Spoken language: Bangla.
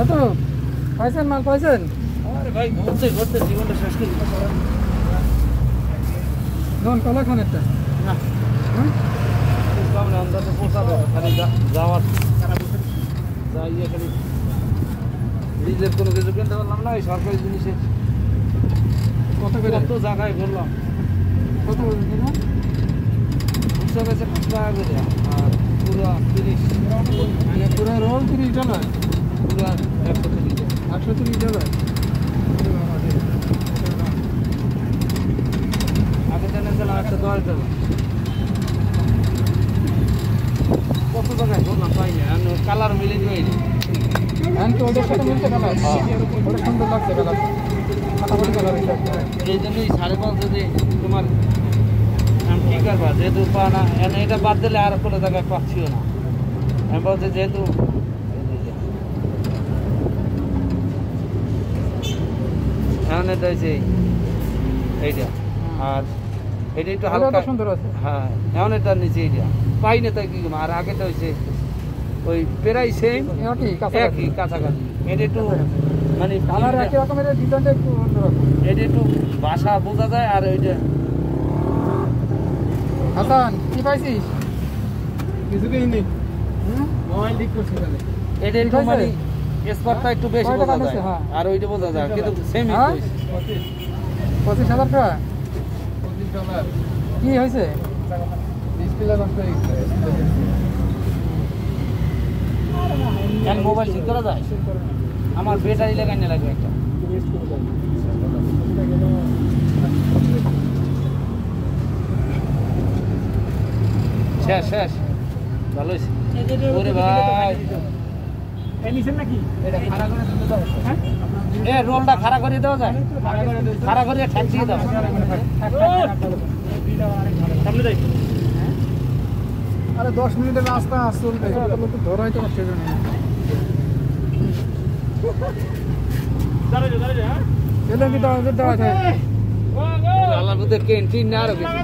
কত পাইছেন মাল পাইছেন? আরে ভাই ঘুরতে ঘুরতে জীবনটা শেষ করে নন কলা খান একটা না সামনে অন্তত পৌঁছাবে খালি যাওয়ার যাইয়ে খালি নিজের কোনো কিছু কিনতে পারলাম না এই সরকারি জিনিসে কত করে কত জায়গায় ঘুরলাম কত করে দিন খুচরা গেছে 5 টাকা করে আর পুরো 30 মানে পুরো রোল $30 পুরো 130 $130 আগে জানা ছিলাম $110 কত জায়গায় ঘুরলাম পাই না কালার মিলে যায়নি হ্যাঁ তো ওদের সাথে মিলছে কালার ওটা সুন্দর লাগছে কালার ফাটাফাটি কালার এই জন্যই 5.5 যদি তোমার আমি কি করবা যেহেতু পা না এটা বাদ দিলে আর কোনো জায়গায় পাচ্ছিও না আমি বলছি যেহেতু এখন এটা হচ্ছে এইটা আর এটা একটু হালকা সুন্দর আছে হ্যাঁ এখন এটা নিচে এইটা পাই না তাই কি আর আগেটা হচ্ছে ওই প্রায় সেম একই কাছাকাছি এটা একটু মানে কালার একই রকমের ডিজাইনটা একটু অন্যরকম এটা একটু ভাষা বোঝা যায় আর ওইটা হাসান কি পাইছিস কিছুই নেই মোবাইল ঠিক করছিস তাহলে এটা একটু মানে স্পটটা একটু বেশি বোঝা যায় আর ওইটা বোঝা যায় কিন্তু সেম একই 25,000 টাকা $25 কি হয়েছে ডিসপ্লে নষ্ট হয়ে গেছে কেন মোবাইল ঠিক করা যায় আমার ব্যাটারি লাগাইতে লাগবে একটা শেষ শেষ ভালো হয়েছে ওরে ভাই নিছেন নাকি এটা খাড়া করে দিতে দাও হ্যাঁ এ রোলটা খাড়া করে দেওয়া যায় খাড়া করে ঠ্যাক দিয়ে দাও সামনে যাই আরে 10 মিনিটের রাস্তা চলবে তো ধরাই তো পারছে না দাঁড়াও হ্যাঁ এলে কি দাও আছে আল্লাহর মধ্যে ক্যান্টিন না আর কিছু